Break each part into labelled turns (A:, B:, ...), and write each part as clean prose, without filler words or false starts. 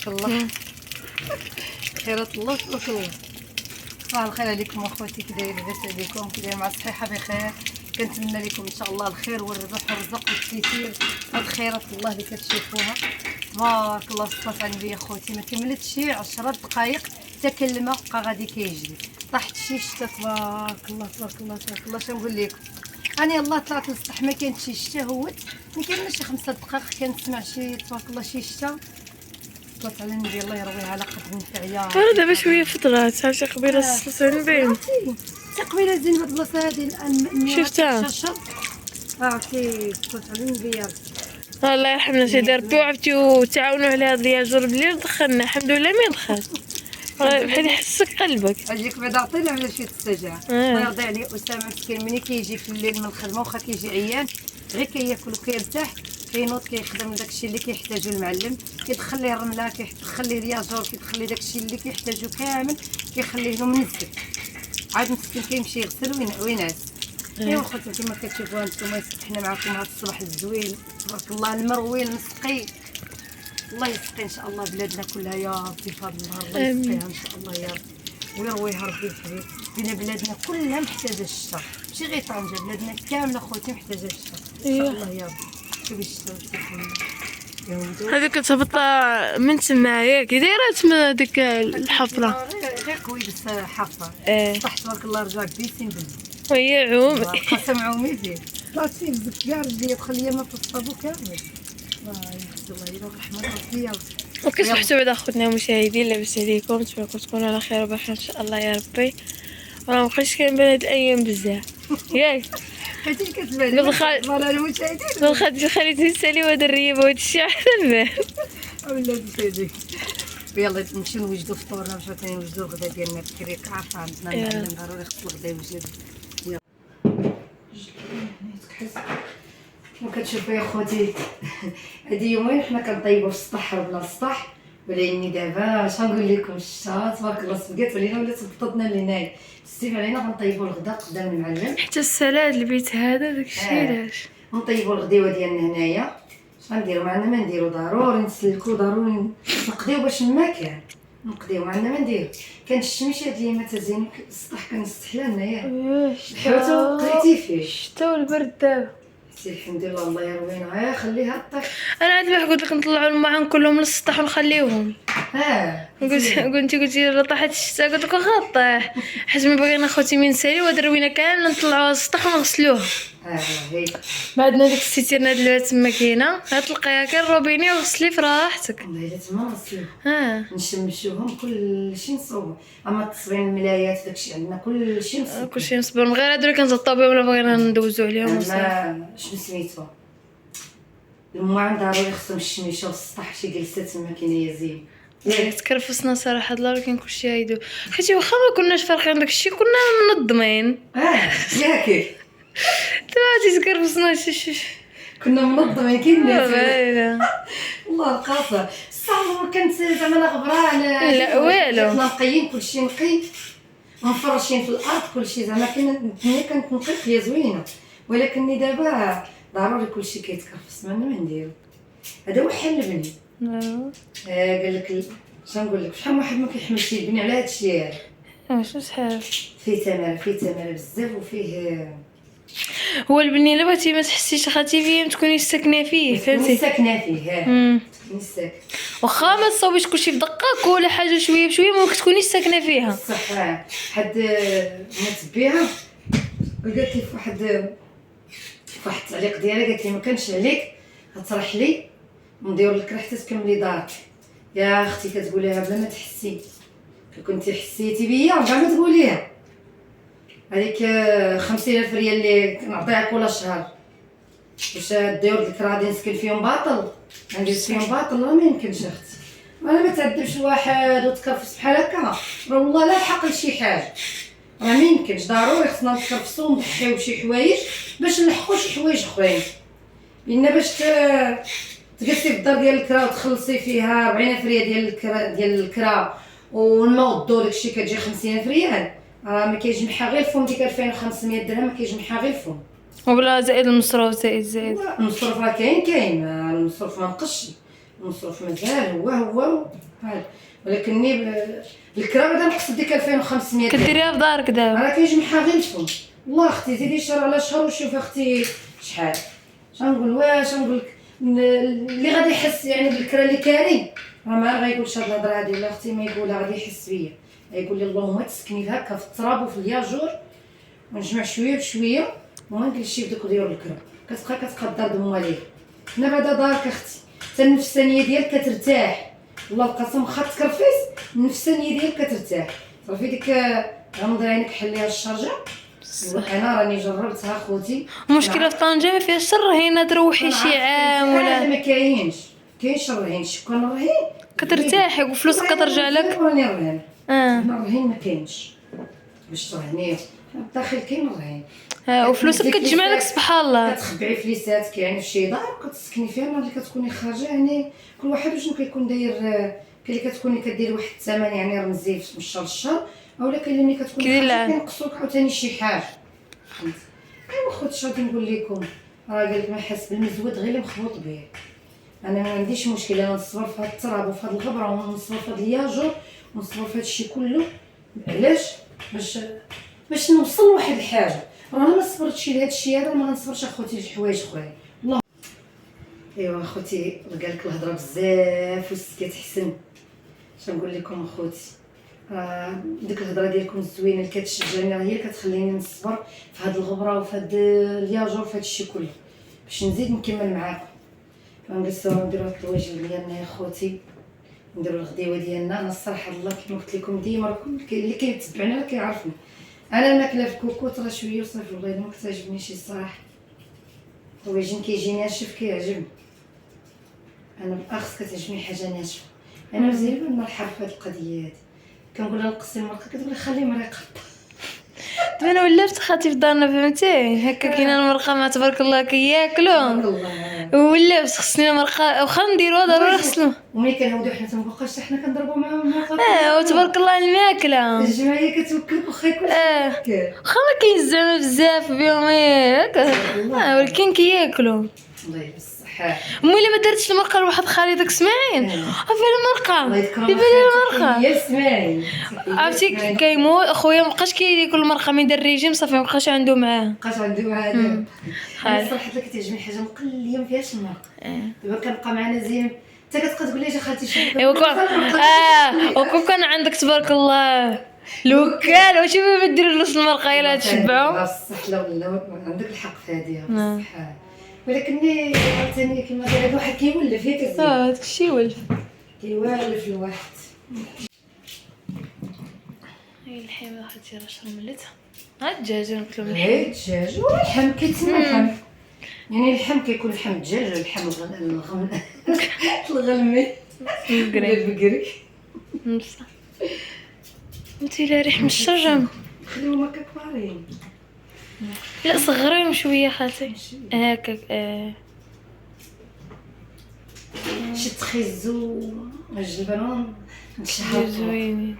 A: تبارك الله. خيرات الله تبارك الله. صباح الخير عليكم اخواتي، كي دايرين؟ لاباس عليكم؟ كي دايرين؟ مع الصحه بخير. كنتمنى لكم ان شاء الله الخير والرزق والتيسير. هاد خيرات الله اللي كتشوفوها تبارك الله. صلات على النبي اخوتي، ما كملتش شي 10 دقائق حتى كلمه بقى غادي كيجري. طاحت شي شتا تبارك الله تبارك الله تبارك الله. شنو نقول لكم، انا يلاه طلعت للسطح ما كانت شي شتا، هوت ما كان شي 5 دقائق كنسمع شي تبارك الله شي شتا. صلات على النبي الله يرويها على قد النفع.
B: انا دابا شويه فطرات عرفتي قبيله الصلصه نبين
A: حتى قبيله زين هاد البلاصه هادي
B: شفتها.
A: عرفتي صلات على النبي.
B: الله يرحمنا سيدي ربي، وعرفتي تعاونوا على هاد الياجور بالليل دخلنا الحمد لله ما دخل. بحال يحسك قلبك
A: اجيك بعدا عطينا على شي تستجع. الله يرضي عليه اسامه مسكين ملي كيجي في الليل من الخدمه واخا كيجي عيان غير كياكل وكيرتاح كينوض كيخدم داكشي اللي كيحتاجو المعلم، كيدخل ليه الرمله، كيدخل ليه الياجور، كيدخل ليه داكشي اللي كيحتاجو كامل كيخليه له منزل. عاد مسكين كيمشي يغسل وينعس. ايوا خوتي كما كتشوفوا هانتوما حنا معكم هذا الصباح الزوين تبارك الله المروي المسقي. الله يسقي ان شاء الله بلادنا كلها يا ربي بفضل الله. الله يسقيها ان شاء الله يا ربي ويرويها ربي الحبيب. بينا بلادنا كلها محتاجه الشتاء، ماشي غير طنجه، بلادنا كامله خوتي محتاجه الشتاء ان شاء الله يا ربي. شوفي الشتاء يا ولدو
B: هذيك كتهبط من تما ياك دايره تما ديك الحفره
A: غير كويس حفره. صح تبارك الله رجع بيسين بالله
B: وهي عوم
A: قسم عومي فيه. طلعت فيه بزاف كاع رجلي دخل ليا ما في الصابو كامل. الله يحفظ الله يرحم رحمه ربي يا ربي.
B: وكتبحثوا بعدا خوتنا المشاهدين لاباس عليكم، نتمنىكم تكونوا على خير وبخير ان شاء الله يا ربي. راه مابقيتش كنبان هاد الايام بزاف ياك
A: حيت كتبان ولا المشاهدين
B: بالخد خليتني نسالي هاد الريبه وهاد الشيء حتى البال
A: ولادي سيدي. يلا نمشيو نوجدو فطورنا باش ثاني نوجدو الغدا ديالنا بكري. عارفه عندنا المعلم ضروري خص الغدا يوجد. كما كتشوفوا يا خوتي هادي يومين حنا كنطيبوا في السطح وبلا السطح. ولاني دابا اش غنقول لكم الشتا تبارك الله سبقات علينا ولات بططنا لينا السيف علينا. غنطيبوا الغدا قدام المعلم
B: حتى السلاد البيت هذا داكشي علاش
A: نطيبوا الغديوه ديالنا هنايا. اش غنديروا معنا؟ ما نديروا ضروري نسلكوا، ضروري نقضيو باش ما كان نقضيو معنا ما نديرو. كانت الشمس هاد الايامات زين السطح كنستحلى هنايا حيتو قريتي فيه
B: الشتا والبرد دابا.
A: سي الحمد لله الله يروينا. خليها طيح.
B: انا عاد ما قلت لك نطلعوا الماعن كلهم للسطح ونخليوهم. قلتي راه طاحت الشتا قلت لك واخا طيح حيت ما بغينا خوتي من نسالي وهاد الروينه كامله نطلعوها للسطح ونغسلوها.
A: هي
B: ما عندنا ديك السيتيرنا ديال تما كاينه غتلقايها كان روبيني وغسلي في راحتك.
A: والله الا تما نغسلوها نشمشوهم كلشي نصوبو. اما تصوين الملايات داكشي عندنا كلشي نصوبو
B: كلشي نصبر من غير هادو اللي كنزطاو بهم ولا بغينا ندوزو عليهم وصافي.
A: ما شنو سميتو الماعن ضروري خصهم الشميشه والسطح شي جلسه تما كاينه زين.
B: تكرفسنا صراحه الله كان كلشي هايدو حيت واخا ما كناش فارقين داكشي كنا منظمين.
A: ياكي
B: تبعتي تكرفسنا
A: كنا منظمين كاين الناس
B: باينه
A: الله القاصه. الصعب كانت زعما لا غبرانه
B: لا والو.
A: حنا نقيين كلشي نقي ومفرشين في الارض كلشي زعما كاين الدنيا كانت نقيه زوينه. ولكن دابا ضروري كلشي كيتكرفس ما نديرو. هذا هو حل البني. قال لك شنو نقول لك شحال واحد ما كيحملش يبني على هذا الشيء هذا.
B: شنو شحال
A: فيه تماره بزاف وفيه
B: هو البني الا بغيتي ما تحسيش خاطي فيه تكوني ساكنه فيه فهمتي.
A: ساكنه فيه تكوني ساكنه
B: واخا ما تصاوبيش كلشي في دقه ولا حاجه شويه بشويه ممكن تكوني ساكنه فيها.
A: صح حد مات بها وقالت لي فواحد التعليق ديالها قالت لي ما كانش عليك غترح لي ندير لك راه حتى تكملي دارك. يا اختي كتقوليها بلا ما تحسي، كنتي حسيتي بيا رجع ما تقوليها. هذيك 50,000 ريال اللي نعطيها كل شهر واش الديور ديك راه غادي نسكن فيهم باطل ندير فيهم باطل؟ لا ما يمكنش اختي. انا ما تعذبش الواحد وتكرفس بحال هكا راه والله لا الحق لشي حاجه راه ما يمكنش. ضروري خصنا نتكرفسو ونضحيو بشي حوايج باش نلحقو شي حوايج اخرين. لان باش تجلسي في الدار ديال الكرا وتخلصي فيها 40,000 ريال ديال الكرا والماء والضو داكشي كتجي 50,000 ريال راه ما كيجمعها غير الفم. ديك 2500 درهم ما كيجمعها غير الفم
B: وبلا زائد المصروف زائد
A: المصروف راه كاين المصروف ما نقصش. المصروف مازال هو هذا، ولكني بالكرا بعدا نقصد ديك 2500 درهم.
B: كديريها في دارك دابا؟
A: راه كيجمعها غير الفم. والله اختي زيدي شهر على شهر وشوف اختي شحال. شنقول واش نقول لك اللي غادي يحس يعني بالكرا اللي كاين راه ما غايقولش هاد الهضره هادي، ولا اختي ما يقولها غادي يحس بيا، غايقول لي اللهم تسكني هكا في التراب وفي الياجور ونجمع شويه بشويه وما ندير شي بدوك ديال الكرا، كتبقى كتقدر دمواليه. انا بعدا دارك اختي حتى النفسانيه ديالك كترتاح، والله القسم واخا تكرفيس النفسانيه ديالك كترتاح. صافي ديك غنوض عينك حليها الشارجه. انا راني جربتها خوتي.
B: المشكله في طنجه ما فيهاش الرهينه تروحي شي عام ولا
A: ما كاينش الرهين. شكون الرهين
B: كترتاحي وفلوسك كترجع لك.
A: راني رهين هنا الرهين ما كاينش باش ترهنيه الداخل كاين الرهين.
B: وفلوسك كتجمع لك سبحان الله.
A: كتخبعي فليساتك يعني في شي دار وكتسكني فيها النهار اللي كتكوني خارجه. يعني كل واحد شنو كيكون داير. كاين اللي كتكوني كدير واحد الثمن يعني رمزي من الشهر للشهر، اولا كاين اللي كتكوني خارجه كينقصوك عاوتاني شي حاجه. فهمت؟ ايوا خوتي غادي نقول لكم راه قال لك ما حس بالمزود غير اللي مخبوط به. انا ما عنديش مشكل انا نصبر في هاد التراب وفي هاد الغبره ونصبر في هاد الياجور ونصبر في هاد الشيء كله. علاش؟ باش نوصل لواحد الحاجه. راه ما صبرتش لهاد الشيء هذا ما غنصبرش اخوتي شي حوايج اخرين. والله ايوا اخوتي قال لك الهضره بزاف والسكات حسن. اش نقول لكم اخوتي، ديك الهضره ديالكم الزوينه اللي كتشجعني راه هي اللي كتخليني نصبر في هاد الغبره وفي هاد الياجور في هاد الشيء كله باش نزيد نكمل معاكم. غنجلسوا نديروا هاد الواجب ديالنا يا خوتي، نديروا الغديوه ديالنا. انا الصراحه الله كيما قلت لكم ديما اللي كيتبعنا راه كيعرفني انا الماكله في الكوكوط راه شويه وصافي. والله ما كتعجبنيش الصراحه، الطواجن كيجي ناشف كيعجبني انا بالاخص كتعجبني حاجه ناشفه. انا مزيان نرحب في هاد القضيه هادي كنقول لها نقصي المرقه كتقول لي خليه مريقه.
B: دابا انا ولفت خاتي في دارنا فهمتي هكا كاينه المرقه ما تبارك الله كياكلوا ولفت خصني المرقه واخا نديروها ضروري خصنا.
A: وملي كنعاودو حنا تنبقاش حنا كنضربوا معاهم المرقه.
B: وتبارك الله الماكله
A: الجمعيه كتوكلك واخا يكون
B: واخا ما كاينش زعما بزاف بهم هكا ولكن كياكلوا.
A: الله يبصح.
B: امي الا ما درتش المرقه لواحد خالتك اسماعيل عافيه المرقه ديري المرقه
A: يا اسماعيل
B: عرفتي كيموت اخويا مابقاش كياكل المرقه من دار الريجيم صافي مابقاش عنده معاه.
A: انا صراحه كتعجبني حاجه مقليه ما فيهاش المرقه. دابا كنبقى معنا زين حتى كتبقى تقول لي اجي خالتي شوف
B: وكون كان عندك تبارك الله الوكال وشوفي ما ديروا نص المرقه يلا تشبعوا
A: بصح. لا عندك الحق في هذه بصح، ولكن عاوتاني كيما قال واحد كيولف هيك
B: هذاك الشيء ولف
A: كيوالف الواحد.
B: هاي اللحمه اختي راه شرملتها. ها الدجاج نقول لهم
A: هاي الدجاج واللحم كيتسمى اللحم يعني اللحم كيكون لحم الدجاج اللحم الغلمي البقري
B: نص. انتي لا ريح من الشرجم
A: خليهم هكا كبارين.
B: لا صغريهم شويه خالتي هكاك.
A: شي تخيزو الجبنان نشهر
B: زوينين.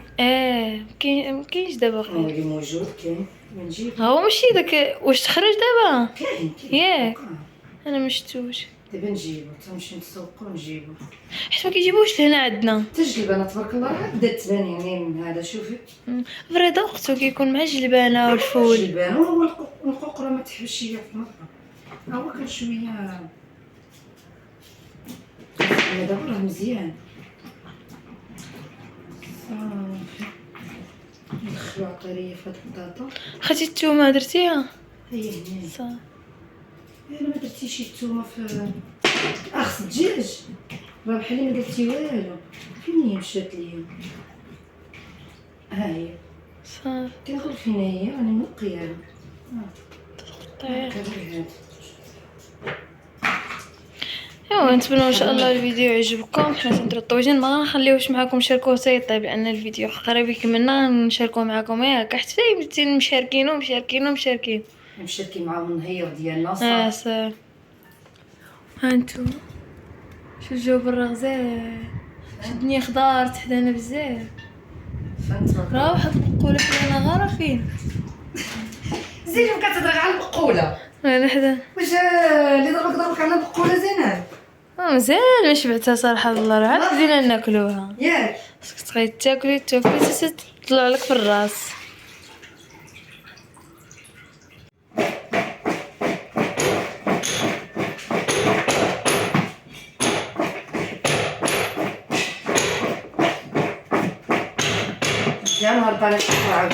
B: مكاينش دابا خير
A: اللي موجود كاين نجيب.
B: هو ماشي داك واش تخرج دابا
A: كاين
B: ياك انا ما شفتوش.
A: دابا نجيبو تمشي نسوقو ونجيبو
B: حيت ما كيجيبوش لهنا عندنا.
A: حتى الجلبانه تبارك الله راه بدات تبان يعني من هذا. شوفي
B: فريده وقتو كيكون مع الجلبانه والفول.
A: الجلبانه والقوق راه ما تحبش هي في المطبخ هو كان شويه دابا راه مزيان صافي. ندخلو عطريه في هاد البطاطا.
B: خدتي الثومه درتيها
A: هي هنا
B: صافي.
A: انا ما درتيش الثومه في اخس الدجاج راه بحال ما درتي والو. فين هي مشات ليا؟ ها هي
B: صافي
A: كنقول فين هي راني منقيه.
B: طيب
A: كبر
B: ايوا نتمنى ان شاء الله الفيديو يعجبكم. حنا تنديروا الطويجين ما غنخليوش معكم نشاركوه حتى يطيب لان الفيديو قريب يكملنا نشاركوه معكم ياك حتى فايمتين مشاركين
A: مشاركين معاهم النهير ديالنا صافي.
B: صافي ها انتم شو الجو برا غزال شدني خضار تحدانا بزاف.
A: فهمت
B: راه واحد البقوله حدانا غير فين
A: زينب كتهضر على البقوله
B: انا حدا
A: واش اللي ضربك على البقوله زينب
B: مزال ما شبعتها صراحه الله، راه عاد بدينا ناكلوها.
A: ياك
B: خاصك تبقاي تاكلي تطلع لك في الراس.
A: يا نهار طالع عاود.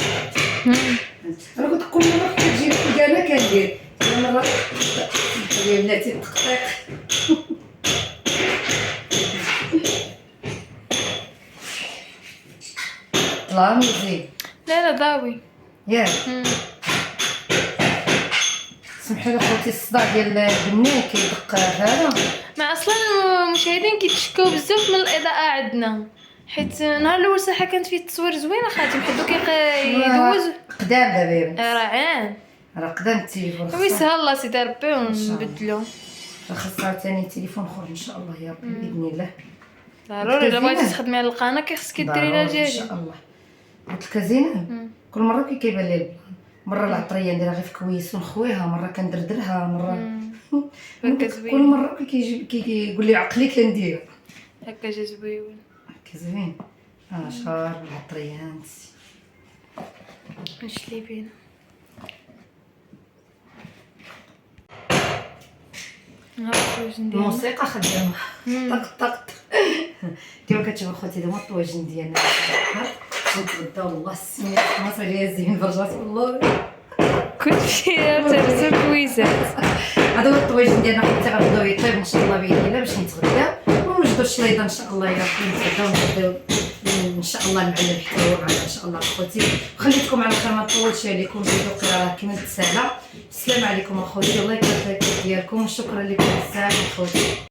A: انا كنت كل مره كتجي لي انا كندير كل مره هي بلاتي التقطيق. طلع مزيان.
B: لا ضاوي.
A: ياك سمحي لي خوتي الصداع ديال البنين كيدق هذا.
B: مع اصلا المشاهدين كيتشكاو بزاف من الاضاءه عندنا، حيت نهار الاول صراحه كانت فيه التصوير زوين خاطر حدو يدوز
A: قدام دابا يا
B: راه عام
A: راه قدام التليفون.
B: وي سهل الله سيدي ربي ونبدلو.
A: خاص عاوتاني تليفون اخر ان شاء الله يا ربي باذن الله.
B: ضروري الا بغيتي تخدمي على القناه كيخصك ديري لها
A: ان
B: ديالي.
A: شاء الله. قلت لك زينب كل مره كيبان لي البلان، مره العطريه نديرها غير في كويس ونخويها، مره كندردرها، مره
B: هكا زوين.
A: كل مره كيقول لي عقلي كندير
B: هكا جا زوين.
A: هكا زوين. شهر العطريات
B: نشلي بينا.
A: الموسيقى خدامه طق طق. كيما كتشوفوا خوتي هذا هو الطواجن ديالنا. نتغداو والله السميت ما ليا زين برجات والله
B: كلشي ترسل كويسات.
A: هذا هو الطواجن ديالنا حتى غنبداو يطيب ان شاء الله باذن الله باش نتغداو ونوجدوا الشليضه ان شاء الله يا ربي نتغداو ونبداو ان شاء الله المعلم حتى هو معنا ان شاء الله اخوتي. خليتكم على خير ما نطولش عليكم فيديو قراءه كما تسالى. السلام عليكم اخوتي الله يكثر الخير ديالكم وشكرا لكم بزاف اخوتي.